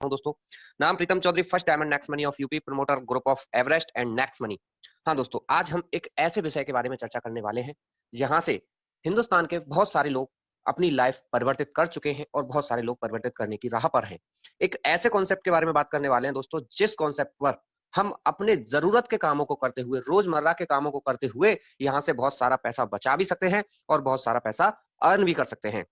हूं दोस्तों। नाम Pritam Chaudhary, first diamond next money of UP, promoter group of Everest and next money. हाँ दोस्तों, आज हम एक ऐसे विषय के बारे में चर्चा करने वाले हैं जहां से हिंदुस्तान के बहुत सारे लोग अपनी लाइफ परिवर्तित कर चुके हैं और बहुत सारे लोग परिवर्तित करने की राह पर हैं। एक ऐसे कॉन्सेप्ट के बारे में बात करने वाले हैं दोस्तों, जिस कॉन्सेप्ट पर हम अपने जरूरत के कामों को करते हुए, रोजमर्रा के कामों को करते हुए यहाँ से बहुत सारा पैसा बचा भी सकते हैं और बहुत सारा पैसा अर्न भी कर सकते हैं।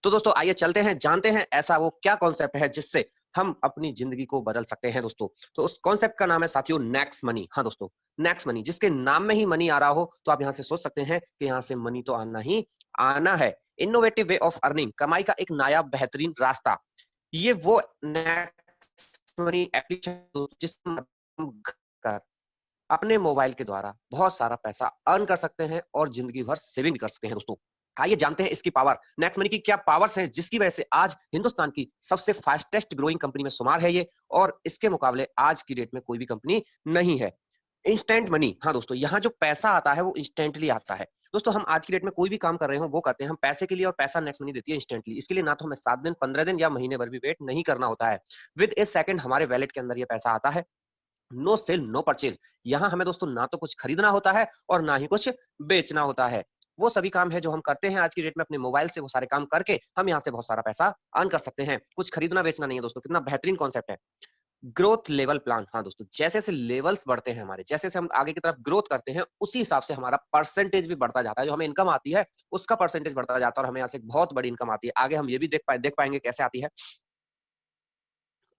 तो दोस्तों आइए चलते हैं, जानते हैं ऐसा वो क्या कॉन्सेप्ट है जिससे हम अपनी जिंदगी को बदल सकते हैं दोस्तों। तो उस कॉन्सेप्ट का नाम है साथियों नेक्स्ट मनी। हाँ दोस्तों, नेक्स्ट मनी, जिसके नाम में ही मनी आ रहा हो तो आप यहां से सोच सकते हैं कि यहां से मनी तो आना ही आना है। इनोवेटिव वे ऑफ अर्निंग, कमाई का एक नया बेहतरीन रास्ता। ये वो नेक्स्ट मनी एप्लीकेशन जिसमें हम घर अपने मोबाइल के द्वारा बहुत सारा पैसा अर्न कर सकते हैं और जिंदगी भर सेविंग कर सकते हैं दोस्तों। आइए जानते हैं इसकी पावर, नेक्स्ट मनी की क्या पावर्स हैं जिसकी वजह से आज हिंदुस्तान की सबसे फास्टेस्ट ग्रोइंग कंपनी में शुमार है ये, और इसके मुकाबले आज की डेट में कोई भी कंपनी नहीं है। इंस्टेंट मनी, हाँ दोस्तों, यहाँ जो पैसा आता है वो इंस्टेंटली आता है दोस्तों। हम आज की डेट में कोई भी काम कर रहे हो वो करते हैं हम पैसे के लिए, और पैसा नेक्स्ट मनी देती है इंस्टेंटली। इसके लिए ना तो हमें 7 दिन, 15 दिन या महीने भर भी वेट नहीं करना होता है। विद ए सेकंड हमारे वैलेट के अंदर ये पैसा आता है। नो सेल नो परचेज, यहां हमें दोस्तों ना तो कुछ खरीदना होता है और ना ही कुछ बेचना होता है। वो सभी काम है जो हम करते हैं आज की डेट में अपने मोबाइल से, वो सारे काम करके हम यहाँ से बहुत सारा पैसा अर्न कर सकते हैं। कुछ खरीदना बेचना नहीं है दोस्तों। कितना बेहतरीन कॉन्सेप्ट है। ग्रोथ लेवल प्लान, हाँ दोस्तों, जैसे जैसे लेवल्स बढ़ते हैं हमारे, जैसे जैसे हम आगे की तरफ ग्रोथ करते हैं उसी हिसाब से हमारा परसेंटेज भी बढ़ता जाता है। जो हमें इनकम आती है उसका परसेंटेज बढ़ता जाता है और हमें यहाँ से एक बहुत बड़ी इनकम आती है। आगे हम ये भी देख पाएंगे कैसे आती है।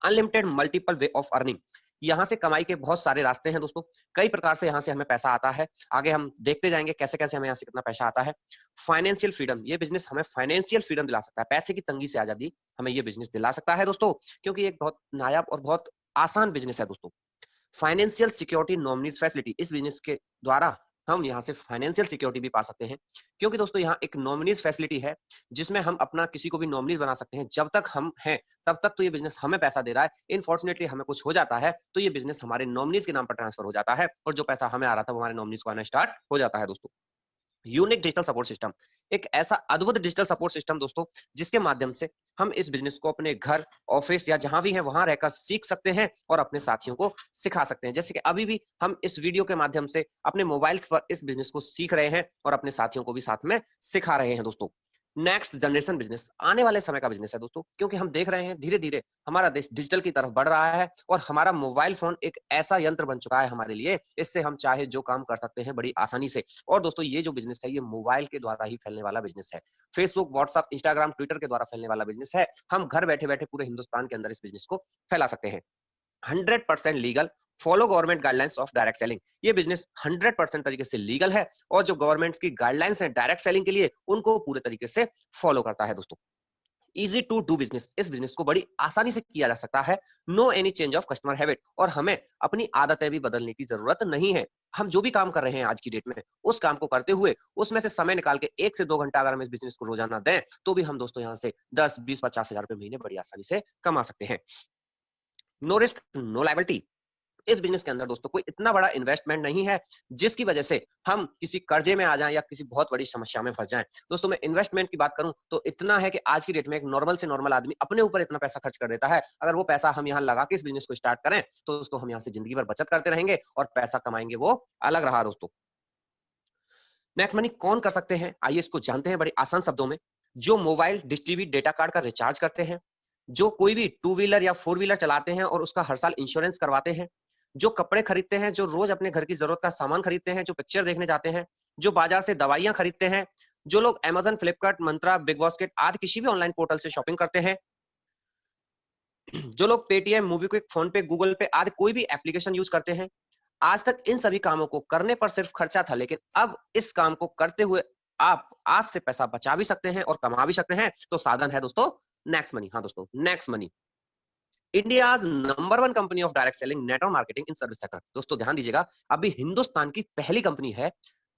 Unlimited multiple way of earning, यहां से कमाई के बहुत सारे रास्ते हैं दोस्तों। कई प्रकार से यहां से हमें पैसा आता है। आगे हम देखते जाएंगे कैसे कैसे हमें यहाँ से कितना पैसा आता है। फाइनेंशियल फ्रीडम, ये बिजनेस हमें फाइनेंशियल फ्रीडम दिला सकता है, पैसे की तंगी से आजादी हमें ये बिजनेस दिला सकता है दोस्तों, क्योंकि एक बहुत नायाब और बहुत आसान बिजनेस है दोस्तों। फाइनेंशियल सिक्योरिटी नॉमिनीज फैसिलिटी, इस बिजनेस के द्वारा हम यहाँ से फाइनेंशियल सिक्योरिटी भी पा सकते हैं, क्योंकि दोस्तों यहाँ एक नॉमिनीज फैसिलिटी है जिसमें हम अपना किसी को भी नॉमिनीज बना सकते हैं। जब तक हम हैं तब तक तो ये बिजनेस हमें पैसा दे रहा है। इनफॉर्चुनेटली हमें कुछ हो जाता है तो ये बिजनेस हमारे नॉमिनीज के नाम पर ट्रांसफर हो जाता है और जो पैसा हमें आ रहा था वो हमारे नॉमिनीज को आना स्टार्ट हो जाता है दोस्तों। यूनिक डिजिटल सपोर्ट सिस्टम, एक ऐसा अद्भुत डिजिटल सपोर्ट सिस्टम दोस्तों जिसके माध्यम से हम इस बिजनेस को अपने घर, ऑफिस या जहां भी हैं वहां रहकर सीख सकते हैं और अपने साथियों को सिखा सकते हैं। जैसे कि अभी भी हम इस वीडियो के माध्यम से अपने मोबाइल्स पर इस बिजनेस को सीख रहे हैं और अपने साथियों को भी साथ में सिखा रहे हैं दोस्तों। नेक्स्ट जनरेशन बिजनेस, आने वाले समय का बिजनेस है दोस्तों, क्योंकि हम देख रहे हैं धीरे धीरे हमारा देश डिजिटल की तरफ बढ़ रहा है और हमारा मोबाइल फोन एक ऐसा यंत्र बन चुका है हमारे लिए, इससे हम चाहे जो काम कर सकते हैं बड़ी आसानी से। और दोस्तों ये जो बिजनेस है ये मोबाइल के द्वारा ही फैलने वाला बिजनेस है। फेसबुक, व्हाट्सएप, इंस्टाग्राम, ट्विटर के द्वारा फैलने वाला बिजनेस है। हम घर बैठे बैठे पूरे हिंदुस्तान के अंदर इस बिजनेस को फैला सकते हैं। 100% legal, follow government guidelines of direct selling, ये बिजनेस 100% तरीके से लीगल है और जो गवर्नमेंट की गाइडलाइंस है डायरेक्ट सेलिंग के लिए उनको पूरे तरीके से फॉलो करता है दोस्तों। इजी टू डू बिजनेस, इस बिजनेस को बड़ी आसानी से किया जा सकता है। No any change of customer habit, और हमें अपनी आदतें भी बदलने की जरूरत नहीं है। हम जो भी काम कर रहे हैं आज की डेट में उस काम को करते हुए उसमें से समय निकाल के 1 से 2 घंटा अगर हम इस बिजनेस को रोजाना दें तो भी हम दोस्तों यहाँ से 10, 20, 50 हजार रुपए महीने बड़ी आसानी से कमा सकते हैं। नो रिस्क नो लायबिलिटी, इस बिजनेस के अंदर दोस्तों कोई इतना बड़ा इन्वेस्टमेंट नहीं है जिसकी वजह से हम किसी कर्जे में आ जाएं या किसी बहुत बड़ी समस्या में फंस जाएं। दोस्तों मैं इन्वेस्टमेंट की बात करूं तो इतना है कि आज की डेट में एक नॉर्मल से नॉर्मल आदमी अपने ऊपर इतना पैसा खर्च कर देता है। अगर वो पैसा हम यहाँ लगा के इस बिजनेस को स्टार्ट करें तो दोस्तों हम यहाँ से जिंदगी भर बचत करते रहेंगे और पैसा कमाएंगे वो अलग रहा दोस्तों। नेक्स्ट मनी कौन कर सकते हैं, आइए इसको जानते हैं बड़े आसान शब्दों में। जो mobile dish TV data card का रिचार्ज करते हैं, जो कोई भी 2 व्हीलर या 4 व्हीलर चलाते हैं और उसका हर साल इंश्योरेंस करवाते हैं, जो कपड़े खरीदते हैं, जो रोज अपने घर की जरूरत का सामान खरीदते हैं, जो पिक्चर देखने जाते हैं, जो बाजार से दवाइयां खरीदते हैं, जो लोग अमेजन, फ्लिपकार्ट, मंत्रा, बिग बास्केट आदि किसी भी ऑनलाइन पोर्टल से शॉपिंग करते हैं, जो लोग पेटीएम, मोबीक्विक, फोन पे, गूगल पे आदि कोई भी एप्लीकेशन यूज करते हैं। आज तक इन सभी कामों को करने पर सिर्फ खर्चा था, लेकिन अब इस काम को करते हुए आप आज से पैसा बचा भी सकते हैं और कमा भी सकते हैं। तो साधन है दोस्तों नेक्स्ट मनी। हाँ दोस्तों, next money India number 1 company of direct selling network marketing in service sector. दोस्तों ध्यान दीजिएगा, अभी हिंदुस्तान की पहली कंपनी है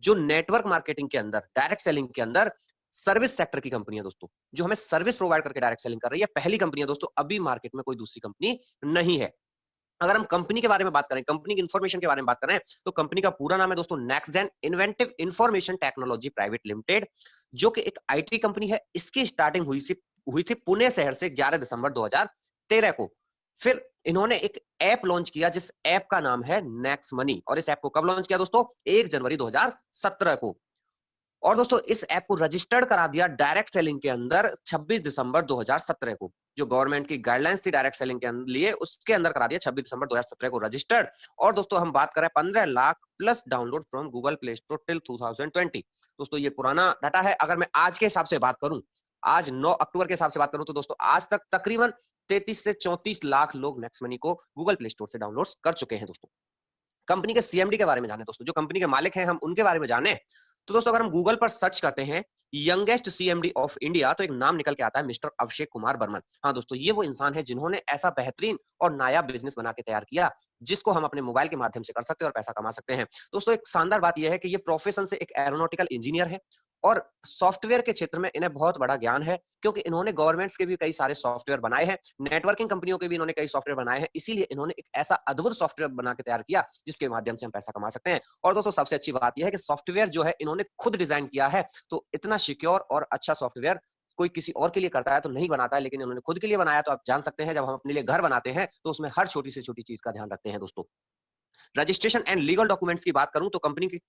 जो नेटवर्क मार्केटिंग के अंदर, डायरेक्ट सेलिंग के अंदर सर्विस सेक्टर की कंपनी है दोस्तों, जो हमें सर्विस प्रोवाइड करके डायरेक्ट सेलिंग कर रही है। पहली कंपनी है दोस्तों, अभी मार्केट में कोई दूसरी कंपनी नहीं है। अगर हम कंपनी के बारे में बात करें, कंपनी की इंफॉर्मेशन के बारे में बात करें, तो कंपनी का पूरा नाम है दोस्तों NexGen inventive Information Technology Private limited, जो कि एक आईटी कंपनी है। इसकी स्टार्टिंग हुई थी पुणे शहर से 11 दिसंबर 2013 को। फिर इन्होंने एक ऐप लॉन्च किया जिस ऐप का नाम है नेक्स्ट मनी, और इस ऐप को कब लॉन्च किया दोस्तों? 1 जनवरी 2017 को। और दोस्तों इस ऐप को रजिस्टर्ड करा दिया डायरेक्ट सेलिंग के अंदर 26 दिसंबर 2017 को। जो गवर्नमेंट की गाइडलाइंस थी डायरेक्ट सेलिंग के लिए, उसके अंदर करा दिया 26 दिसंबर 2017 को रजिस्टर्ड। और दोस्तों हम बात करें 15 lakh plus download from Google play store till 2020। दोस्तों ये पुराना डाटा है। अगर मैं आज के हिसाब से बात करूं, आज 9 अक्टूबर के हिसाब से बात करूं, तो दोस्तों आज तक तकरीबन 33 से 34 लाख लोग नेक्स्ट मनी को गूगल प्ले स्टोर से डाउनलोड कर चुके हैं दोस्तों। कंपनी के सीएमडी के बारे में जाने दोस्तों, जो कंपनी के मालिक हैं हम उनके बारे में जाने, तो दोस्तों अगर हम गूगल पर सर्च करते हैं यंगेस्ट सीएमडी ऑफ इंडिया, तो एक नाम निकल के आता है मिस्टर अभिषेक कुमार बर्मन। हाँ दोस्तों, ये वो इंसान है जिन्होंने ऐसा बेहतरीन और नायाब बिजनेस बना के तैयार किया जिसको हम अपने मोबाइल के माध्यम से कर सकते हैं और पैसा कमा सकते हैं। दोस्तों एक शानदार बात यह है कि ये प्रोफेशन से एक एरोनॉटिकल इंजीनियर है और सॉफ्टवेयर के क्षेत्र में इन्हें बहुत बड़ा ज्ञान है, क्योंकि इन्होंने गवर्नमेंट्स के भी कई सारे सॉफ्टवेयर बनाए हैं, नेटवर्किंग कंपनियों के भी इन्होंने कई सॉफ्टवेयर बनाए हैं। इसीलिए इन्होंने एक ऐसा अद्भुत सॉफ्टवेयर बना के तैयार किया जिसके माध्यम से हम पैसा कमा सकते हैं। और दोस्तों सबसे अच्छी बात यह है कि सॉफ्टवेयर जो है इन्होंने खुद डिजाइन किया है, तो इतना सिक्योर और अच्छा सॉफ्टवेयर कोई किसी और के लिए करता है तो नहीं बनाता है, लेकिन इन्होंने खुद के लिए बनाया। तो आप जान सकते हैं जब हम अपने लिए घर बनाते हैं तो उसमें हर छोटी से छोटी चीज का ध्यान रखते हैं दोस्तों। रजिस्ट्रेशन एंड लीगल डॉक्यूमेंट्स की बात करूं तो कंपनी की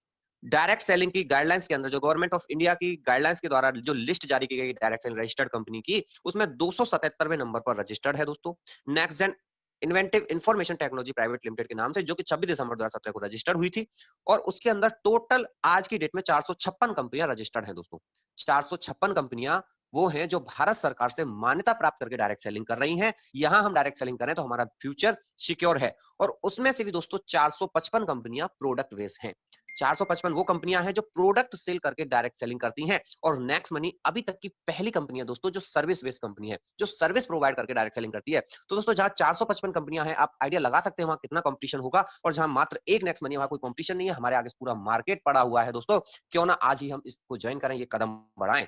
डायरेक्ट सेलिंग की गाइडलाइंस के अंदर, जो गवर्नमेंट ऑफ इंडिया की गाइडलाइंस के द्वारा जो लिस्ट जारी की गई डायरेक्ट सेलिंग रजिस्टर्ड कंपनी की, उसमें 277वें नंबर पर रजिस्टर्ड है दोस्तों Next Gen Inventive Information Technology Private Limited के नाम से, जो कि 26 दिसंबर 2017 को रजिस्टर्ड हुई थी। और उसके अंदर टोटल आज की डेट में 456 कंपनियां रजिस्टर्ड हैं दोस्तों। 456 कंपनियां वो हैं जो भारत सरकार से मान्यता प्राप्त करके डायरेक्ट सेलिंग कर रही हैं। यहां हम डायरेक्ट सेलिंग करें तो हमारा फ्यूचर सिक्योर है। और उसमें से भी दोस्तों 455 कंपनियां प्रोडक्ट बेस्ड हैं। 455 वो कंपनियां हैं जो प्रोडक्ट सेल करके डायरेक्ट सेलिंग करती हैं। और नेक्स्ट मनी अभी तक की पहली कंपनी है दोस्तों जो सर्विस बेस्ड कंपनी है, जो सर्विस प्रोवाइड करके डायरेक्ट सेलिंग करती है। तो दोस्तों जहां 455 कंपनियां हैं, आप आइडिया लगा सकते हैं वहां कितना कंपटीशन होगा। और जहां मात्र एक नेक्स्ट मनी, वहां कोई कंपटीशन नहीं है, हमारे आगे पूरा मार्केट पड़ा हुआ है दोस्तों। क्यों ना आज ही हम इसको ज्वाइन करें, ये कदम बढ़ाएं।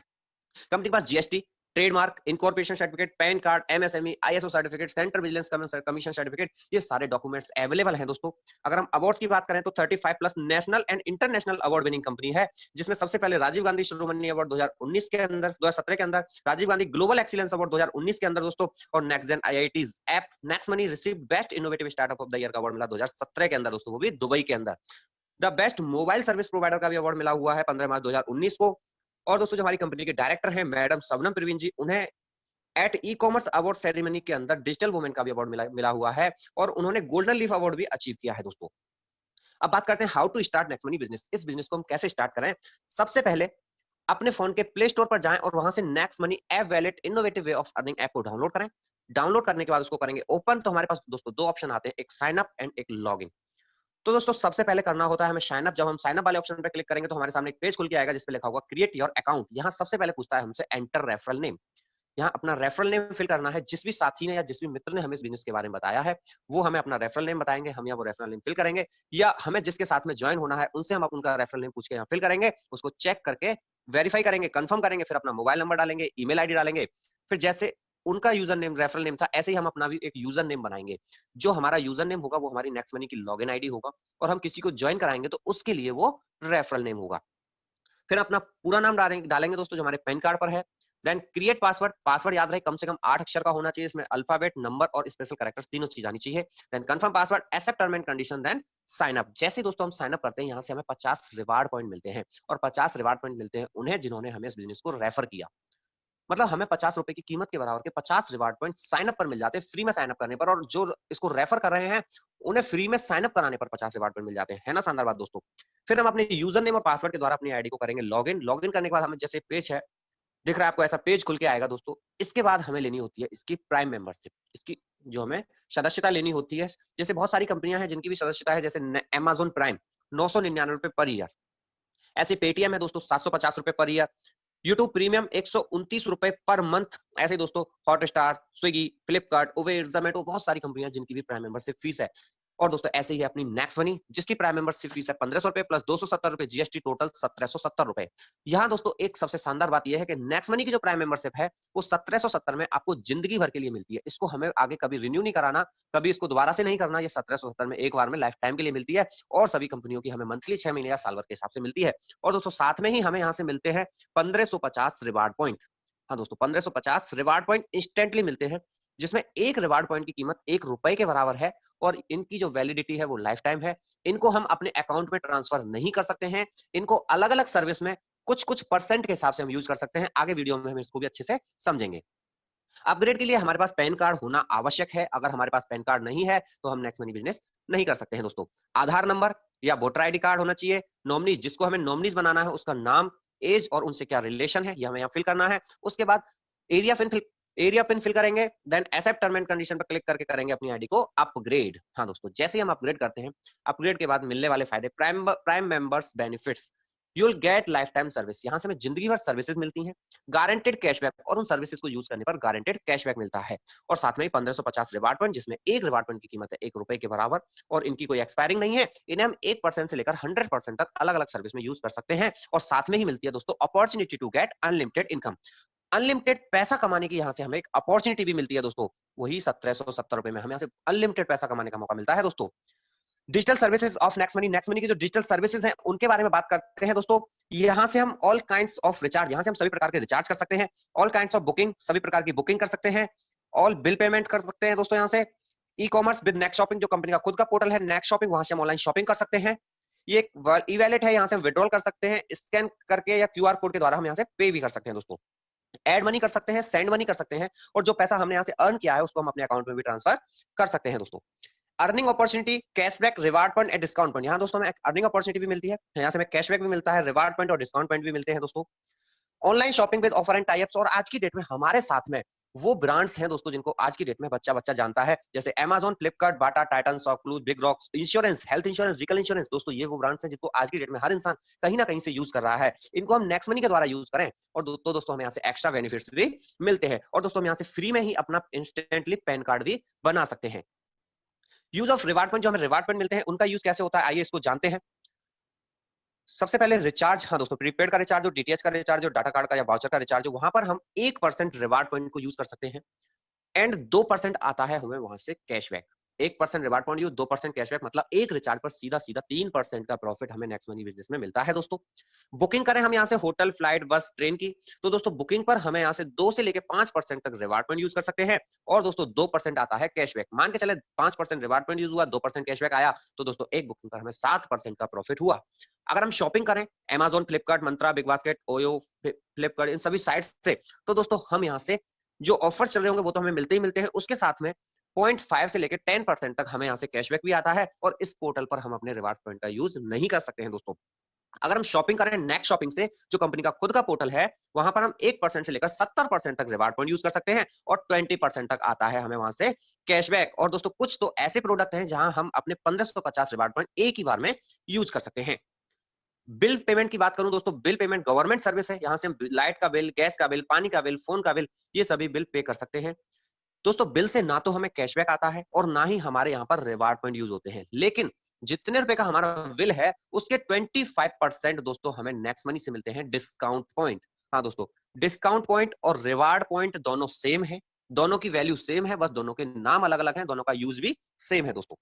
कंपनी के पास GST, trademark, incorporation certificate, PAN card, MSME, ISO certificate, central vigilance commission certificate, ये सारे डॉक्यूमेंट्स अवेलेबल हैं दोस्तों। अगर हम अवार्ड्स की बात करें तो 35 plus national and international award winning company है, जिसमें सबसे पहले राजीव गांधी शिरोमणि अवार्ड 2019 के अंदर 2017 के अंदर, Rajiv Gandhi Global Excellence Award 2019 के अंदर दोस्तों, और Next Gen IITs app Next Money receive best innovative startup of the year का अवार्ड मिला 2017 के अंदर दोस्तों, वो भी दुबई के अंदर। The best mobile service provider का भी अवार्ड मिला हुआ है 15 मार्च 2019 को। और दोस्तों जो हमारी कंपनी के डायरेक्टर हैं मैडम सबनम प्रवीण जी, उन्हें at e commerce award ceremony के अंदर डिजिटल वुमेन का भी अवार्ड मिला हुआ है, और उन्होंने गोल्डन लीफ अवार्ड भी अचीव किया है दोस्तों। अब बात करते हैं how to start Next Money business. इस बिजनेस को हम कैसे स्टार्ट करें? सबसे पहले अपने फोन के प्ले स्टोर पर जाएं और वहां से next money app wallet innovative way of earning app को डाउनलोड करें। डाउनलोड करने के बाद उसको करेंगे ओपन, तो हमारे पास दोस्तों दो ऑप्शन आते हैं, एक साइन अप एंड एक लॉग इन। तो दोस्तों सबसे पहले करना होता है हमें साइन अप। जब हम साइन अप वाले ऑप्शन पर क्लिक करेंगे तो हमारे सामने एक पेज खुल के आएगा जिसपे लिखा होगा क्रिएट योर अकाउंट। यहाँ सबसे पहले पूछता है हमसे एंटर रेफरल नेम। यहाँ अपना रेफरल नेम फिल करना है। जिस भी साथी ने या जिस भी मित्र ने हमें इस बिजनेस के बारे में बताया है वो हमें अपना रेफरल नेम बताएंगे, हम यहाँ वो रेफरल नेम फिल करेंगे, या हमें जिसके साथ में ज्वाइन होना है उनसे हम उनका रेफरल नेम पूछ के यहाँ फिल करेंगे, उसको चेक करके वेरीफाई करेंगे, कंफर्म करेंगे, फिर अपना मोबाइल नंबर डालेंगे, ईमेल आईडी डालेंगे। फिर जैसे उनका यूजर नेम रेफरल नेम था, ऐसे ही हम अपना भी एक यूजर नेम बनाएंगे। जो हमारा यूजर नेम होगा वो हमारी नेक्स्ट मनी की लॉग इन आईडी होगा, और हम किसी को ज्वाइन कराएंगे तो उसके लिए वो रेफरल नेम होगा। फिर अपना पूरा नाम डालेंगे दोस्तों जो हमारे पैन कार्ड पर है। Then create password. पासवर्ड याद रहे कम से कम 8 अक्षर का होना चाहिए, इसमें अल्फाबेट, नंबर और स्पेशल कैरेक्टर्स तीनों चीज आनी चाहिए। Then confirm password, accept term and condition, then sign up. जैसे दोस्तों हम साइन अप करते हैं यहाँ से हमें 50 रिवार्ड पॉइंट मिलते हैं, और 50 रिवार्ड पॉइंट मिलते हैं उन्हें जिन्होंने हमें इस बिजनेस को रेफर किया। मतलब हमें 50 रुपए की कीमत के बराबर के 50 रिवार्ड पॉइंट साइन अप पर मिल जाते हैं, फ्री में साइन अप करने पर। और जो इसको रेफर कर रहे हैं उन्हें फ्री में साइन अप कराने पर 50 रिवार्ड पॉइंट मिल जाते हैं। है ना शानदार बात दोस्तों? फिर हम अपने यूजर नेम और पासवर्ड के द्वारा अपनी आईडी को करेंगे लॉगिन। लॉगिन करने के बाद हमें जैसे पेज है दिख रहा है आपको, ऐसा पेज खुल के आएगा दोस्तों। इसके बाद हमें लेनी होती है इसकी प्राइम मेंबरशिप, इसकी जो हमें सदस्यता लेनी होती है। जैसे बहुत सारी कंपनियां हैं जिनकी भी सदस्यता है, जैसे अमेजोन प्राइम 999 रुपए पर ईयर, ऐसे पेटीएम है दोस्तों 750 रुपए पर ईयर, यूट्यूब प्रीमियम 129 रुपए पर मंथ। ऐसे दोस्तों Hotstar, Swiggy, Flipkart, Uber, Zomato, बहुत सारी कंपनियां जिनकी भी प्राइम मेंबरशिप फीस है। और दोस्तों ऐसे ही है अपनी नेक्स्ट मनी जिसकी प्राइम मेंबरशिप फीस है 1500 रुपए प्लस 270 रुपए जीएसटी, टोटल 1770 रुपए। यहाँ दोस्तों एक सबसे शानदार बात यह है कि नेक्स्ट मनी की जो प्राइम मेंबरशिप है वो 1770 में आपको जिंदगी भर के लिए मिलती है। इसको हमें आगे कभी रिन्यू नहीं कराना, कभी इसको दोबारा से नहीं करना। ये 1770 में एक बार में लाइफ टाइम के लिए मिलती है, और सभी कंपनियों की हमें मंथली 6 महीने या साल भर के हिसाब से मिलती है। और दोस्तों साथ में ही हमें यहाँ से मिलते हैं 1550 रिवार्ड पॉइंट। हाँ दोस्तों 1550 रिवार्ड पॉइंट इंस्टेंटली मिलते हैं, जिसमें एक रिवार्ड पॉइंट की कीमत ₹1 के बराबर है और इनकी जो वैलिडिटी है वो लाइफ टाइम है। इनको हम अपने अकाउंट में ट्रांसफर नहीं कर सकते हैं। इनको अलग-अलग सर्विस में कुछ-कुछ परसेंट के हिसाब से हम यूज़ कर सकते हैं। आगे वीडियो में हम इसको भी अच्छे से समझेंगे। अपग्रेड के लिए हमारे पास पैन कार्ड होना आवश्यक है। अगर हमारे पास पैन कार्ड नहीं है तो हम नेक्स्ट मनी बिजनेस नहीं कर सकते हैं दोस्तों। आधार नंबर या वोटर आईडी कार्ड होना चाहिए। नॉमिनी जिसको हमें नॉमिनीज बनाना है उसका नाम, एज और उनसे क्या रिलेशन है ये हमें यहाँ फिल करना है। उसके बाद area pin area pin fill करेंगे। Then accept term and condition पर क्लिक करके करेंगे अपनी आईडी को अपग्रेड। हाँ दोस्तों, जैसे ही हम अपग्रेड करते हैं, अपग्रेड के बाद मिलने वाले फायदे, prime members benefits, you will get life time service. यहाँ से हमें जिंदगी भर सर्विसेज मिलती हैं, गारंटेड कैशबैक और उन सर्विसेज को यूज करने पर गारंटेड कैशबैक मिलता है। और साथ में 1550 रिवार्ड पॉइंट, जिसमें एक रिवार्ड पॉइंट की कीमत है ₹1 के बराबर और इनकी कोई एक्सपायरिंग नहीं है। इन्हें हम 1% से लेकर 100% तक अलग अलग सर्विस में यूज कर सकते हैं। और साथ में ही मिलती है दोस्तों opportunity to get unlimited income. Unlimited पैसा कमाने की यहाँ से हमें एक अपॉर्चुनिटी भी मिलती है दोस्तों। वही ₹1770 में हमें यहाँ से अनलिमिटेड पैसा कमाने का मौका मिलता है दोस्तों। Digital services of next money की जो डिजिटल सर्विसेज हैं उनके बारे में बात करते हैं दोस्तों। यहाँ से हम ऑल काइंड्स ऑफ रिचार्ज, यहाँ से हम सभी प्रकार के रिचार्ज कर सकते हैं। ऑल काइंड्स ऑफ बुकिंग, सभी प्रकार की बुकिंग कर सकते हैं। ऑल बिल पेमेंट कर सकते हैं दोस्तों। यहाँ से e commerce with next shopping, जो कंपनी का खुद का पोर्टल है नेक्स्ट शॉपिंग, वहां से हम ऑनलाइन शॉपिंग कर सकते हैं। ये एक ई वैलेट है, यहाँ से हम विड्रॉल कर सकते हैं स्कैन करके या क्यूआर कोड के द्वारा हम यहाँ से पे भी कर सकते हैं दोस्तों। ऐड मनी कर सकते हैं, सेंड मनी कर सकते हैं और जो पैसा हमने यहाँ से अर्न किया है उसको हम अपने अकाउंट में भी ट्रांसफर कर सकते हैं दोस्तों। Earning opportunity, cashback, reward point and discount point. यहाँ दोस्तों हमें अर्निंग अपॉर्चुनिटी भी मिलती है, यहाँ से हमें कैशबैक भी मिलता है, रिवार्ड पॉइंट और डिस्काउंट पॉइंट भी मिलते हैं दोस्तों। Online shopping with offer and types, और आज की डेट में हमारे साथ में वो ब्रांड्स हैं दोस्तों जिनको आज की डेट में बच्चा बच्चा जानता है, जैसे Amazon, Flipkart, Bata, Titan, ShopClues, big rocks, insurance, health insurance, vehicle insurance. दोस्तों ये वो ब्रांड्स हैं जिनको आज की डेट में हर इंसान कहीं ना कहीं से यूज कर रहा है। इनको हम नेक्स्ट मनी के द्वारा यूज करें और तो दोस्तों हमें यहाँ से एक्स्ट्रा बेनिफिट्स भी मिलते हैं। और दोस्तों हम यहाँ से फ्री में ही अपना इंस्टेंटली पैन कार्ड भी बना सकते हैं। यूज ऑफ रिवार्ड पॉइंट, जो हमें रिवार्ड पॉइंट मिलते हैं उनका यूज कैसे होता है आइए इसको जानते हैं। सबसे पहले रिचार्ज, हाँ दोस्तों, प्रीपेड का रिचार्ज, जो डीटीएच का रिचार्ज, जो डाटा कार्ड का या वाउचर का रिचार्ज, वहां पर हम 1% रिवार्ड पॉइंट को यूज कर सकते हैं एंड 2% आता है हमें वहां से cashback. 1% reward point use, 2% cashback, मतलब एक रिचार्ज पर सीधा सीधा 3% का प्रॉफिट हमें नेक्स्ट मनी बिजनेस में मिलता है दोस्तों। बुकिंग करें हम यहाँ से होटल, फ्लाइट, बस, ट्रेन की, तो दोस्तों बुकिंग पर हमें यहाँ से 2 से लेकर 5% तक रिवार्ड पॉइंट यूज कर सकते हैं और दोस्तों 2% आता है कैशबैक। मान के चले 5% रिवार्ड पॉइंट यूज हुआ, 2% कैशबैक आया, तो दोस्तों एक बुकिंग पर हमें 7% का प्रॉफिट हुआ। अगर हम शॉपिंग करें Amazon, फ्लिपकार्ट, मंत्रा, बिग बास्केट, ओयो, फ्लिपकार्ट, इन सभी साइट्स से, तो दोस्तों हम यहाँ से जो ऑफर्स चल रहे होंगे वो तो हमें मिलते ही मिलते हैं, उसके साथ में 0.5 से लेकर 10% तक हमें यहाँ से कैशबैक भी आता है और इस पोर्टल पर हम अपने रिवार्ड पॉइंट का यूज नहीं कर सकते हैं दोस्तों। अगर हम शॉपिंग करें नेक्स्ट शॉपिंग से, जो कंपनी का खुद का पोर्टल है, वहां पर हम 1% से लेकर 70% तक रिवार्ड पॉइंट यूज कर सकते हैं और 20% तक आता है हमें वहां से कैशबैक। और दोस्तों कुछ तो ऐसे प्रोडक्ट हैं जहां हम अपने 1550 रिवार्ड पॉइंट एक ही बार में यूज कर सकते हैं। बिल पेमेंट की बात करूं दोस्तों, बिल पेमेंट गवर्नमेंट सर्विस है, यहां से हम लाइट का बिल, गैस का बिल, पानी का बिल, फोन का बिल, ये सभी बिल पे कर सकते हैं दोस्तों। बिल से ना तो हमें कैशबैक आता है और ना ही हमारे यहाँ पर रिवार्ड पॉइंट यूज होते हैं, लेकिन जितने रुपए का हमारा बिल है उसके 25% दोस्तों हमें नेक्स्ट मनी से मिलते हैं डिस्काउंट पॉइंट। हाँ दोस्तों, डिस्काउंट पॉइंट और रिवार्ड पॉइंट दोनों सेम है, दोनों की वैल्यू सेम है, बस दोनों के नाम अलग अलग हैं, दोनों का यूज भी सेम है दोस्तों।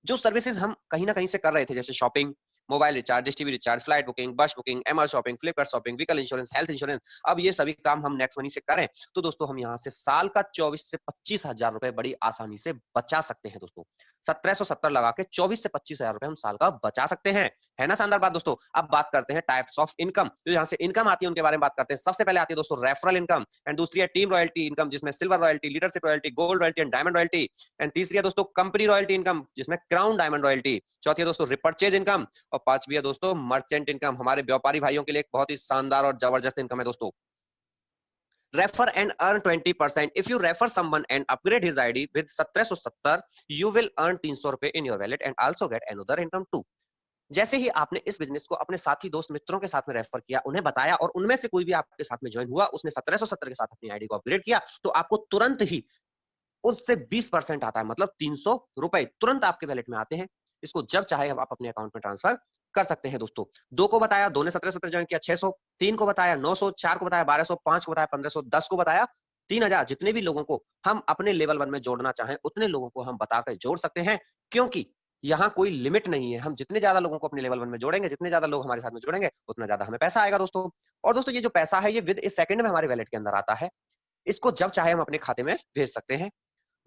जो सर्विसेज हम कहीं ना कहीं से कर रहे थे, जैसे shopping, mobile recharge, dish TV recharge, flight booking, bus booking, MR shopping, Flipkart shopping, vehicle insurance, health insurance, अब ये सभी काम हम नेक्स्ट मनी से करें तो दोस्तों हम यहाँ से साल का 24 से 25 हजार रुपए बड़ी आसानी से बचा सकते हैं दोस्तों। 1770 लगा के 24 से 25 हजार रुपए हम साल का बचा सकते हैं, है ना शानदार बात दोस्तों। अब बात करते हैं टाइप्स ऑफ इनकम, जो यहाँ से इनकम आती है उनके बारे में बात करते हैं। सबसे पहले आती है दोस्तों रेफरल इनकम एंड दूसरी है टीम रॉयल्टी इनकम, जिसमें silver royalty, leadership royalty, gold royalty and diamond royalty and तीसरी है दोस्तों कंपनी रॉयल्टी इनकम, जिसमें क्राउन डायमंड रॉयल्टी, चौथी है दोस्तों रिपर्चेज इनकम और पांचवी है दोस्तों मर्चेंट इनकम। हमारे व्यापारी भाइयों के लिए एक बहुत ही शानदार और जबरदस्त इनकम है दोस्तों। Refer and earn 20%, if you refer someone and upgrade his ID with 1770 you will earn 300 रुपए in your wallet and also get another income too. जैसे ही आपने इस बिजनेस को अपने साथी दोस्त मित्रों के साथ में रेफर किया, उन्हें बताया और उनमें से कोई भी आपके साथ में ज्वाइन हुआ, उसने 1770 के साथ अपनी आईडी को अपग्रेड किया, तो आपको तुरंत ही उससे 20% आता है, मतलब 300 रुपए तुरंत आपके वैलेट में आते हैं। इसको जब चाहे आप अपने अकाउंट में ट्रांसफर कर सकते हैं दोस्तों। 2 को बताया, 2 ने 1770 ज्वाइन किया 600, 3 को बताया 900, 4 को बताया 1200, 5 को बताया 1500, 10 को बताया 3000। जितने भी लोगों को हम अपने लेवल 1 में जोड़ना चाहें उतने लोगों को हम बताकर जोड़ सकते हैं, क्योंकि यहाँ कोई लिमिट नहीं है। हम जितने ज्यादा लोगों को अपने लेवल 1 में जोड़ेंगे, जितने ज्यादा लोग हमारे साथ में जुड़ेंगे, उतना ज्यादा हमें पैसा आएगा दोस्तों। और दोस्तों ये जो पैसा है ये विद ए सेकंड में हमारे वैलेट के अंदर आता है। इसको जब चाहे हम अपने खाते में भेज सकते हैं।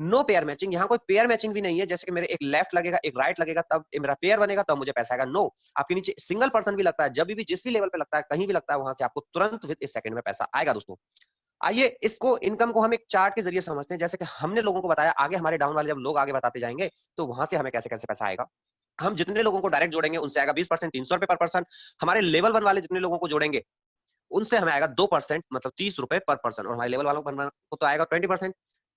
नो पेयर मैचिंग, यहाँ कोई पेयर मैचिंग भी नहीं है, जैसे कि मेरे एक लेफ्ट लगेगा एक राइट लगेगा तब मेरा पेयर बनेगा तब मुझे पैसा आएगा। नो, आपके नीचे सिंगल पर्सन भी लगता है, जब भी जिस भी लेवल पे लगता है, कहीं भी लगता है, वहां से आपको तुरंत विद ए सेकंड में पैसा आएगा दोस्तों। आइए इसको इनकम को हम एक चार्ट के जरिए समझते हैं, जैसे कि हमने लोगों को बताया, आगे हमारे डाउन वाले जब लोग आगे बताते जाएंगे तो वहां से हमें कैसे कैसे पैसा आएगा। हम जितने लोगों को डायरेक्ट जोड़ेंगे उनसे आएगा 20%, 300 रुपए पर पर्सन। हमारे लेवल 1 वाले जितने लोगों को जोड़ेंगे उनसे हमें आएगा 2%, मतलब 30 रुपए पर पर्सन, और हमारे लेवल वालों को तो आएगा 20%।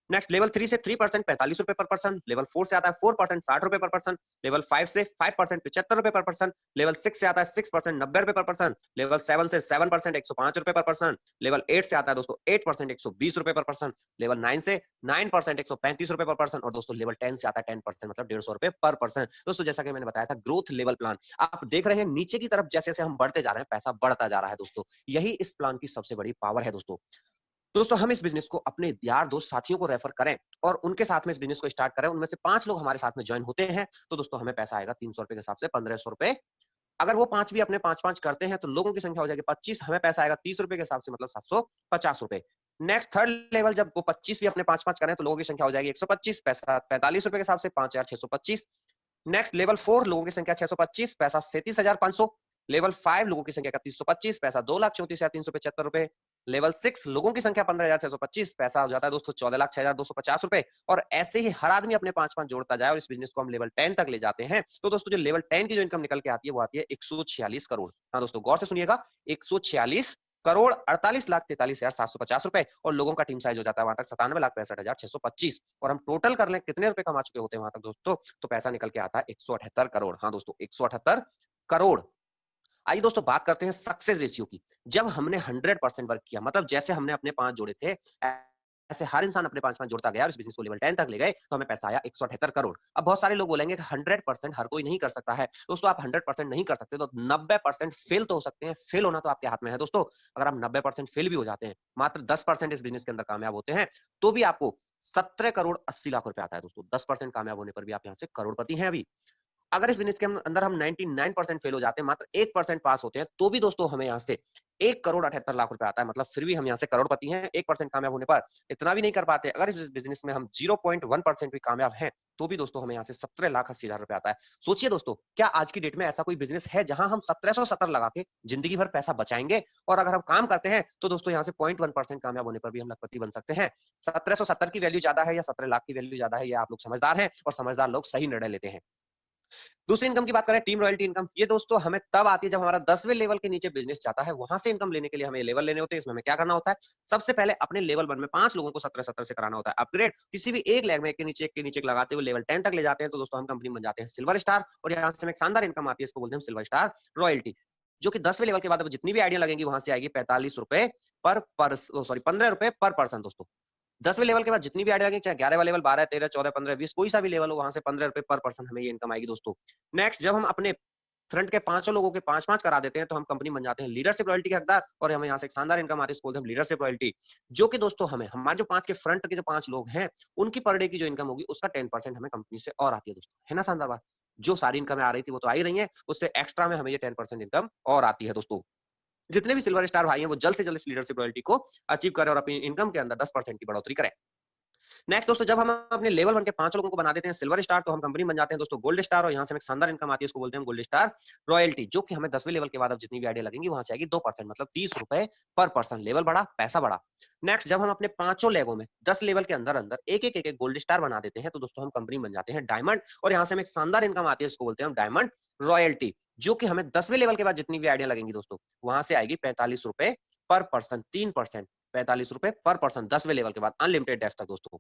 नेक्स्ट लेवल 3 से 3% 45 रुपए पर पर्सन, लेवल 4 से आता है 4% 60 रुपए पर पर्सन, लेवल 5 से 5% 75 रुपए पर पर्सन, लेवल 6 से आता है 6% 90 रुपए पर पर्सन, लेवल 7 से 7% 105 रुपए पर पर्सन, लेवल 8 से आता है दोस्तों 8% 120 रुपए पर पर्सन, लेवल 9 से 9% 135 रुपए पर पर्सन, और दोस्तों लेवल 10 से आता है 10% मतलब 150 रुपए पर पर्सन। दोस्तों जैसा कि मैंने बताया था ग्रोथ लेवल प्लान, आप देख रहे हैं नीचे की तरफ जैसे जैसे हम बढ़ते जा रहे हैं पैसा बढ़ता जा रहा है दोस्तों, यही इस प्लान की सबसे बड़ी पावर है दोस्तों। दोस्तों हम इस बिजनेस को अपने यार दोस्त साथियों को रेफर करें और उनके साथ में इस बिजनेस को स्टार्ट करें, उनमें से 5 लोग हमारे साथ में ज्वाइन होते हैं तो दोस्तों हमें पैसा आएगा 300 रुपए के हिसाब से 1500 रुपए। अगर वो 5 भी अपने 5-5 करते हैं तो लोगों की संख्या हो जाएगी 25, हमें पैसा आएगा 30 रुपए के हिसाब से मतलब 750 रुपए। नेक्स्ट थर्ड लेवल जब वो 25 भी अपने 5-5 करें तो लोगों की संख्या हो जाएगी 125, पैसा 45 रुपए के हिसाब से 5625। नेक्स्ट लेवल 4 लोगों की संख्या 625, पैसा 37500। लेवल 5 लोगों की संख्या 3125, पैसा 2,34,375 रुपए। लेवल 6 लोगों की संख्या 15,625, पैसा हो जाता है दोस्तों 14,06,250 रुपए। और ऐसे ही हर आदमी अपने 5-5 जोड़ता जाए और इस बिजनेस को हम लेवल 10 तक ले जाते हैं तो दोस्तों जो लेवल 10 की जो इनकम निकल के आती है वो आती है 146 करोड़। हाँ दोस्तों गौर से सुनिएगा, 146 करोड़ 48,43,750 रुपए, और लोगों का टीम साइज हो जाता है वहां तक 97,65,625। और हम टोटल कर लें कितने रुपए कमा चुके होते हैं वहां तक दोस्तों, तो पैसा निकल के आता है 178 करोड़। हाँ दोस्तों 178 करोड़। आइए दोस्तों बात करते हैं सक्सेस रेशियो की। जब हमने 100% वर्क किया, मतलब जैसे हमने अपने 5 जोड़े थे ऐसे हर इंसान अपने 5-5 जोड़ता गया और इस बिजनेस को लेवल 10 तक ले गए तो हमें पैसा आया 178 करोड़। अब बहुत सारे लोग बोलेंगे कि 100% हर कोई नहीं कर सकता है। दोस्तों आप 100% नहीं कर सकते तो 90% फेल तो हो सकते हैं। फेल होना तो आपके हाथ में है दोस्तों। अगर आप 90% फेल भी हो जाते हैं, मात्र 10% इस बिजनेस के अंदर कामयाब होते हैं, तो भी आपको 17 करोड़ 80 लाख रुपए आता है दोस्तों। 10% कामयाब होने पर भी आप यहाँ से करोड़पति हैं अभी। अगर इस बिजनेस के अंदर हम 99% फेल हो जाते हैं, मात्र 1% पास होते हैं, तो भी दोस्तों हमें यहाँ से 1 करोड़ 78 लाख रुपए आता है, मतलब फिर भी हम यहाँ से करोड़पति हैं 1% कामयाब होने पर। इतना भी नहीं कर पाते, अगर इस बिजनेस में हम 0.1% भी कामयाब हैं तो भी दोस्तों हमें यहाँ से 17,80,000 रुपए आता है। सोचिए दोस्तों, क्या आज की डेट में ऐसा कोई बिजनेस है जहां हम 1770 लगा के जिंदगी भर पैसा बचाएंगे, और अगर हम काम करते हैं तो दोस्तों यहाँ से 0.1% कामयाब होने पर भी हम लखपति बन सकते हैं। 1770 की वैल्यू ज्यादा है या 17 लाख की वैल्यू ज्यादा है, ये आप लोग समझदार हैं और समझदार लोग सही निर्णय लेते हैं। दूसरी इनकम की बात करें, टीम रॉयल्टी इनकम, ये दोस्तों हमें तब आती है जब हमारा 10वें लेवल के नीचे बिजनेस जाता है। वहां से इनकम लेने के लिए हमें लेवल लेने होते हैं। इसमें हमें क्या करना होता है, सबसे पहले अपने लेवल 1 में 5 लोगों को 17-17 से कराना होता है अपग्रेड। किसी भी एक लेग में एक के नीचे लगाते हुए लेवल 10 तक ले जाते हैं तो दोस्तों हम कंपनी बन जाते हैं सिल्वर स्टार, और यहाँ से हमें एक शानदार इनकम आती है, इसको बोलते हैं सिल्वर स्टार रॉयल्टी, जो कि 10वें लेवल के बाद अब जितनी भी आइडिया लगेंगी वहां से आएगी 45 रुपए पर सॉरी 15 रुपए पर पर्सन दोस्तों। 10वें लेवल के बाद जितनी भी आइडिया लगेगी, चाहे 11वां लेवल, 12, 13, 14, 15, 20 कोई सा भी लेवल हो, वहां से 15 रुपए पर पर्सन हमें ये इनकम आएगी दोस्तों। नेक्स्ट जब हम अपने फ्रंट के 5 लोगों के 5-5 करा देते हैं तो हम कंपनी बन जाते हैं लीडरशिप रॉयल्टी के हकदार, और हमें यहाँ से एक शानदार इनकम आती है, इसको बोलते हैं लीडरशिप रॉयल्टी, जो कि दोस्तों हमें हमारे जो 5 के फ्रंट के जो 5 लोग हैं उनकी पर डे की जो इनकम होगी उसका 10% हमें कंपनी से और आती है दोस्तों। है ना शानदार बात, जो सारी इनकम आ रही थी वो तो आ ही रही है, उससे एक्स्ट्रा में हमें ये 10% इनकम और आती है दोस्तों। जितने भी सिल्वर स्टार भाई हैं वो जल्द से जल्द इस लीडरशिप रॉयल्टी को अचीव करें और अपनी इनकम के अंदर 10% की बढ़ोतरी करें। नेक्स्ट दोस्तों, जब हम अपने लेवल 1 के 5 लोगों को बना देते हैं सिल्वर स्टार तो हम कंपनी बन जाते हैं दोस्तों गोल्ड स्टार, और यहाँ से हमें शानदार इनकम आती है, इसको बोलते हैं गोल्ड स्टार रॉयल्टी, जो कि हमें 10वें लेवल के बाद अब जितनी भी आइडिया लगेंगी वहां से आएगी 2%, मतलब 30 रुपए पर पर्सन। लेवल बढ़ा पैसा बढ़ा। नेक्स्ट जब हम अपने 5 लेवों में 10 लेवल के अंदर अंदर एक गोल्ड स्टार बना देते हैं तो दोस्तों हम कंपनी बन जाते हैं डायमंड, और यहाँ से हमें एक शानदार इनकम आती है, इसको बोलते हैं डायमंड रॉयल्टी, जो कि हमें 10वें लेवल के बाद जितनी भी आइडिया लगेंगी दोस्तों वहां से आएगी 45 रुपए पर पर्सन, 3%, 45 रुपए पर पर्सन 10वें लेवल के बाद अनलिमिटेड डेज तक दोस्तों।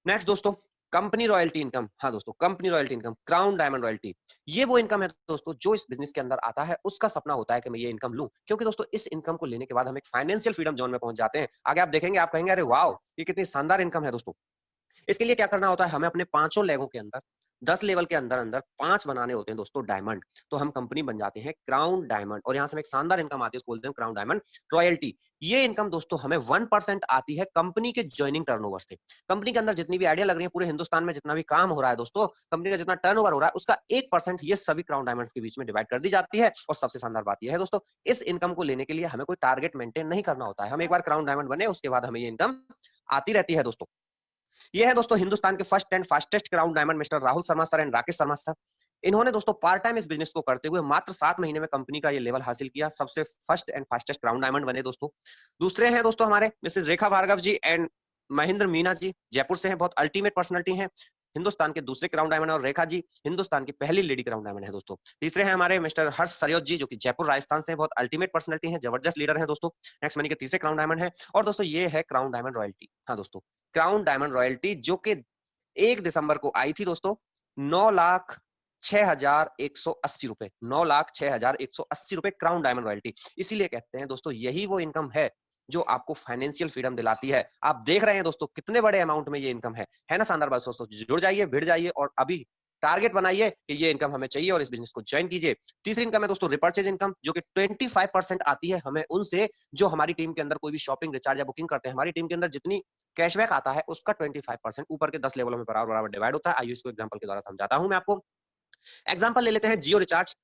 नेक्स्ट दोस्तों, कंपनी रॉयल्टी इनकम। हाँ दोस्तों, company royalty income, crown diamond royalty, ये वो इनकम है दोस्तों जो इस बिजनेस के अंदर आता है, उसका सपना होता है कि मैं ये इनकम लूं, क्योंकि दोस्तों इस इनकम को लेने के बाद हम एक फाइनेंशियल फ्रीडम जोन में पहुंच जाते हैं। आगे आप देखेंगे, आप कहेंगे अरे वाओ ये कितनी शानदार इनकम है दोस्तों। इसके लिए क्या करना होता है, हमें अपने 5 लेगों के अंदर 10 लेवल के अंदर अंदर 5 बनाने होते हैं दोस्तों डायमंड, तो हम कंपनी बन जाते हैं क्राउन डायमंड, और यहाँ से हमें एक शानदार इनकम आती है, उसको बोलते हैं क्राउन डायमंड रॉयल्टी। ये इनकम दोस्तों हमें 1% आती है कंपनी के ज्वाइनिंग टर्नओवर से। कंपनी के अंदर जितनी भी आइडिया लग रही है, पूरे हिंदुस्तान में जितना भी काम हो रहा है दोस्तों, कंपनी का जितना टर्नओवर हो रहा है, उसका 1% ये सभी क्राउन डायमंड्स के बीच में डिवाइड कर दी जाती है। और सबसे शानदार बात यह है दोस्तों, इस इनकम को लेने के लिए हमें कोई टारगेट मेंटेन नहीं करना होता है। हम एक बार क्राउन डायमंड बने, उसके बाद हमें ये इनकम आती रहती है दोस्तों। ये है दोस्तों हिंदुस्तान के first and fastest crown diamond mister Rahul Sharma sir and Rakesh Sharma sir. इन्होंने दोस्तों पार्ट टाइम इस बिजनेस को करते हुए मात्र 7 महीने में कंपनी का ये लेवल हासिल किया, सबसे first and fastest crown diamond बने दोस्तों। दूसरे हैं दोस्तों हमारे मिसेस रेखा भार्गव जी एंड महेंद्र मीना जी, जयपुर से हैं, बहुत अल्टीमेट पर्सनालिटी हैं, हिंदुस्तान के दूसरे क्राउन डायमंड, और रेखा जी हिंदुस्तान की पहली लेडी क्राउन डायमंड है दोस्तों। तीसरे हैं हमारे मिस्टर हर्ष सरयोत जी, जो कि जयपुर राजस्थान से हैं, बहुत अल्टीमेट पर्सनालिटी हैं, जबरदस्त लीडर हैं दोस्तों, नेक्स्ट मनी के तीसरे क्राउन डायमंड है। और दोस्तों ये है क्राउन डायमंड रॉयल्टी। हाँ दोस्तों, क्राउन डायमंड रॉयल्टी जो कि 1 दिसंबर को आई थी दोस्तों, 9,06,180 रुपए, 9,06,180 रुपए क्राउन डायमंड रॉयल्टी। इसीलिए कहते हैं दोस्तों, यही वो इनकम है जो आपको फाइनेंशियल फ्रीडम दिलाती है। आप देख रहे हैं दोस्तों कितने बड़े अमाउंट में ये इनकम है ना शानदार बात दोस्तों। जुड़ जाइए, भिड़ जाइए और अभी टारगेट बनाइए कि ये इनकम हमें चाहिए और इस बिजनेस को ज्वाइन कीजिए। तीसरी इनकम है दोस्तों रिपर्चेज इनकम, जो कि 25% आती है हमें उनसे जो हमारी टीम के अंदर कोई भी शॉपिंग, रिचार्ज या बुकिंग करते हैं। हमारी टीम के अंदर जितनी कैशबैक आता है उसका 25% ऊपर के 10 लेवलों में बराबर बराबर डिवाइड होता है। आइए इसको एग्जांपल के द्वारा समझाता हूं मैं आपको। एग्जांपल ले लेते हैं जियो रिचार्ज।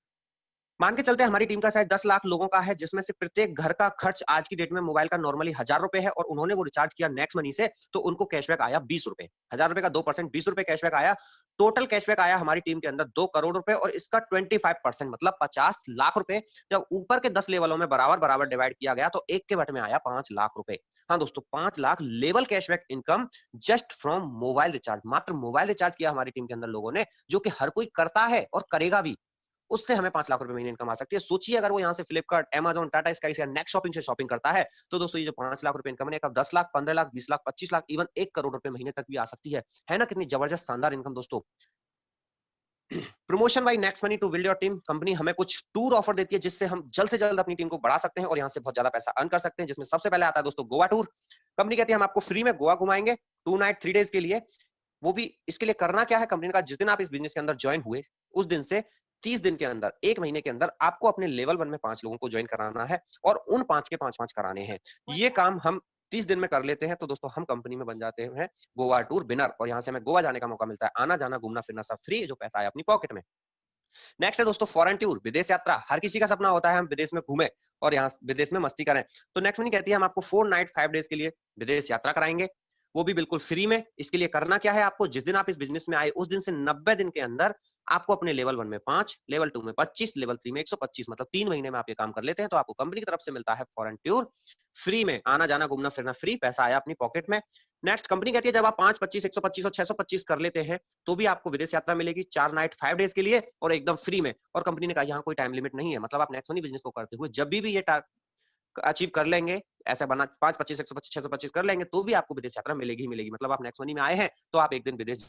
मान के चलते हैं हमारी टीम का शायद 10 लाख लोगों का है, जिसमें से प्रत्येक घर का खर्च आज की डेट में मोबाइल का नॉर्मली 1,000 रुपए है, और उन्होंने वो रिचार्ज किया नेक्स्ट मनी से, तो उनको कैशबैक आया 20 रुपए। 1,000 रुपए का 2% 20 रुपए कैशबैक आया। टोटल कैशबैक आया हमारी टीम के अंदर 2 करोड़ रुपए, और इसका 25% मतलब 50 लाख रुपए जब ऊपर के 10 लेवलों में बराबर बराबर डिवाइड किया गया, तो एक के बट में आया 5 लाख रुपए। हाँ दोस्तों, 5 lakh level cashback income just from mobile recharge. मात्र मोबाइल रिचार्ज किया हमारी टीम के अंदर लोगों ने, जो कि हर कोई करता है और करेगा भी। उससे हमें 5 लाख रुपए महीने इनकम आ सकती है। सोचिए अगर वो यहाँ से फ्लिपकार्ट, अमेज़न, टाटा स्काई से, नेक्स्ट शॉपिंग से शॉपिंग करता है, तो दोस्तों ये जो 5 लाख रुपए इनकम है, कब 10 लाख, 15 लाख, 20 लाख, 25 लाख, इवन 1 करोड़ रुपए महीने तक भी आ सकती है ना? कितनी जबरदस्त शानदार इनकम दोस्तों। Promotion by Next Money to build your team. Company हमें कुछ टूर ऑफर देती है, जिससे हम जल्द से जल्द अपनी टीम को बढ़ा सकते हैं और यहाँ से बहुत ज्यादा पैसा अर्न कर सकते हैं, जिसमें सबसे पहले आता है दोस्तों गोवा टूर। कंपनी कहती है हम आपको फ्री में गोवा घुमाएंगे 2 नाइट 3 डेज के लिए। वो भी इसके लिए करना क्या है, कंपनी ने कहा जिस दिन आप इस बिजनेस के अंदर ज्वाइन हुए, उस दिन से 30 दिन के अंदर, 1 महीने के अंदर आपको अपने लेवल 1 में 5 लोगों को ज्वाइन कराना है, और उन 5 के 5-5 कराने हैं। ये काम हम 30 दिन में कर लेते हैं, तो दोस्तों हम कंपनी में बन जाते हैं गोवा टूर विनर, और यहाँ से हमें गोवा जाने का मौका मिलता है। आना जाना घूमना फिरना सब फ्री, जो पैसा है अपनी पॉकेट में। नेक्स्ट है दोस्तों फॉरेन टूर, विदेश यात्रा। हर किसी का सपना होता है हम विदेश में घूमें और यहाँ विदेश में मस्ती करें। तो नेक्स्ट मनी कहती है हम आपको 4 नाइट 5 डेज के लिए विदेश यात्रा कराएंगे, वो भी बिल्कुल फ्री में। इसके लिए करना क्या है आपको, जिस दिन आप इस बिजनेस में आए उस दिन से 90 दिन के अंदर आपको अपने लेवल 1 में 5, लेवल 2 में 25, लेवल 3 में 125, मतलब 3 महीने में आप ये काम कर लेते हैं, तो आपको कंपनी की तरफ से मिलता है फॉरेन टूर फ्री में। आना जाना घूमना फिरना फ्री, पैसा आया अपनी पॉकेट में। नेक्स्ट कंपनी कहती है जब आप 5, 25, 125 और 625 कर लेते हैं, तो भी आपको विदेश यात्रा मिलेगी 4 नाइट 5 डेज के लिए, और एकदम फ्री में। और कंपनी ने कहा यहाँ कोई टाइम लिमिट नहीं है, मतलब आप नेक्स्ट मनी बिजनेस को करते हुए जब भी ये अचीव कर लेंगे, ऐसा बना 5, 25, 125, 625 कर लेंगे, तो भी आपको विदेश यात्रा मिलेगी ही मिलेगी। मतलब आप नेक्स्ट मनी में आए हैं, तो आप एक दिन विदेश।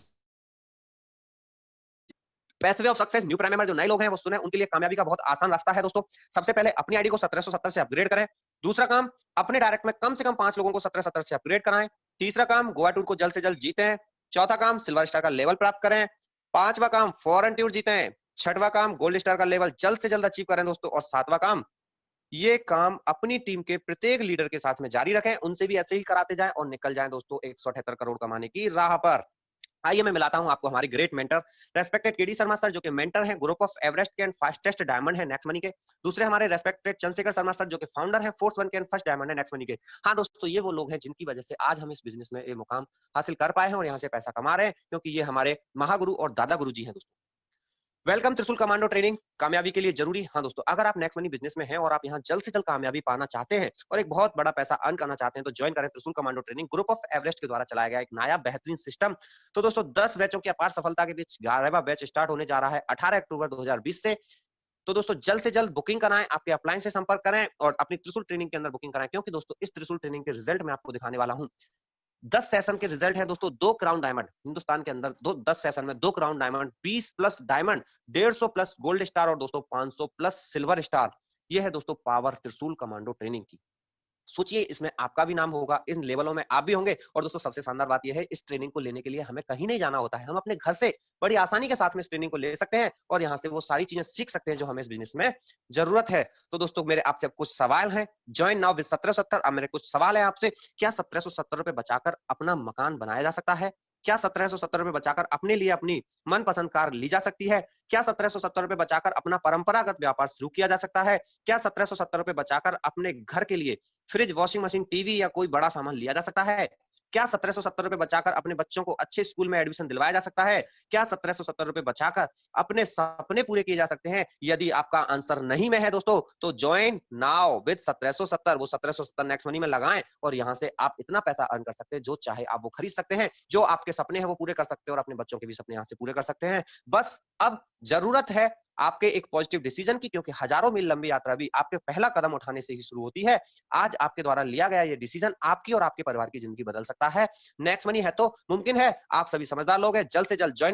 Pathway of success, new prime member जो नए लोग हैं वो सुने, उनके लिए कामयाबी का बहुत आसान रास्ता है दोस्तों। सबसे पहले अपनी आईडी को 1770 से अपग्रेड करें। दूसरा काम, अपने डायरेक्ट में कम से कम 5 लोगों को 1770 से अपग्रेड कराएं। तीसरा काम, गोवा टूर को जल्द से जल्द जीतें। चौथा काम, सिल्वर स्टार का लेवल प्राप्त करें। पांचवा काम, फॉरेन टूर जीतें। छठवां काम, गोल्ड स्टार का लेवल जल्द से जल्द अचीव करें दोस्तों। और सातवां काम, ये काम अपनी टीम के प्रत्येक लीडर के साथ में जारी रखें, उनसे भी ऐसे ही कराते जाएं और निकल जाएं दोस्तों 178 करोड़ कमाने की राह पर। आइए मैं मिलाता हूं आपको हमारे great mentor, respected KD Sharma sir, जो कि मेंटर हैं ग्रुप ऑफ एवरेस्ट के एंड फास्टेस्ट डायमंड है नेक्स्ट मनी के। दूसरे हमारे रेस्पेक्टेड चंद्रशेखर शर्मा सर, जो कि फाउंडर हैं फोर्थ वन के एंड फर्स्ट डायमंड है नेक्स्ट मनी के। हाँ दोस्तों, ये वो लोग हैं जिनकी वजह से आज हम इस बिजनेस में ये मुकाम हासिल कर पाए हैं और यहाँ से पैसा कमा रहे हैं, क्योंकि ये हमारे महागुरु और दादा गुरु जी हैं दोस्तों। वेलकम त्रिशूल कमांडो ट्रेनिंग, कामयाबी के लिए जरूरी। हाँ दोस्तों, अगर आप नेक्स्ट मनी बिजनेस में हैं और आप यहाँ जल्द से जल्द कामयाबी पाना चाहते हैं और एक बहुत बड़ा पैसा अर्न करना चाहते हैं, तो ज्वाइन करें त्रिशूल commando training, group of Everest के द्वारा चलाया गया एक नया बेहतरीन सिस्टम। तो दोस्तों 10 बैचों की अपार सफलता के बीच 11वां बैच स्टार्ट होने जा रहा है 18 अक्टूबर 2020 से। तो दोस्तों जल्द से जल्द बुकिंग कराएं, आपके अपलाइन से संपर्क करें और अपनी त्रिशूल ट्रेनिंग के अंदर बुकिंग कराएं, क्योंकि दोस्तों इस त्रिशूल ट्रेनिंग के रिजल्ट मैं आपको दिखाने वाला हूं। 10 सेशन के रिजल्ट है दोस्तों, 2 क्राउन डायमंड हिंदुस्तान के अंदर, 10 सेशन में 2 crown diamond, 20 plus diamond, 150 plus gold star और दोस्तों 500 प्लस सिल्वर स्टार। ये है दोस्तों पावर त्रिशूल कमांडो ट्रेनिंग की। सोचिए इसमें आपका भी नाम होगा, इन लेवलों में आप भी होंगे। और दोस्तों सबसे शानदार बात यह है, इस ट्रेनिंग को लेने के लिए हमें कहीं नहीं जाना होता है। हम अपने घर से बड़ी आसानी के साथ में इस ट्रेनिंग को ले सकते हैं और यहाँ से वो सारी चीजें सीख सकते हैं जो हमें इस बिजनेस में जरूरत है। तो दोस्तों मेरे आपसे कुछ सवाल हैं, ज्वाइन नाउ विद 1770। अब मेरे कुछ सवाल है आपसे, क्या 1770 रुपए बचाकर अपना मकान बनाया जा सकता है? क्या 1770 रुपए बचाकर अपने लिए अपनी मनपसंद कार ली जा सकती है? क्या 1770 रुपए बचाकर अपना परंपरागत व्यापार शुरू किया जा सकता है? क्या 1770 रुपए बचाकर अपने घर के लिए फ्रिज, वॉशिंग मशीन, टीवी या कोई बड़ा सामान लिया जा सकता है? क्या 1770 रुपए बचाकर अपने बच्चों को अच्छे स्कूल में एडमिशन दिलवाया जा सकता है? क्या 1770 रुपए बचाकर अपने सपने पूरे किए जा सकते हैं? यदि आपका आंसर नहीं में है दोस्तों, तो ज्वाइन नाउ विद 1770। वो 1770 नेक्स्ट मनी में लगाएं और यहां से आप इतना पैसा अर्न कर सकते हैं, जो चाहे आप वो खरीद सकते हैं। जो आपके सपने हैं वो पूरे कर सकते हैं और अपने बच्चों के भी सपने यहां से पूरे कर सकते हैं। बस अब जरूरत है आपके एक पॉजिटिव डिसीजन की, क्योंकि हजारों मील लंबी यात्रा भी आपके पहला कदम उठाने से ही शुरू होती है। आज आपके द्वारा लिया गया ये डिसीजन आपकी और आपके परिवार की जिंदगी बदल सकता है। नेक्स्ट मनी है तो मुमकिन है। आप सभी समझदार लोग हैं, जल्द से जल्द ज्वाइन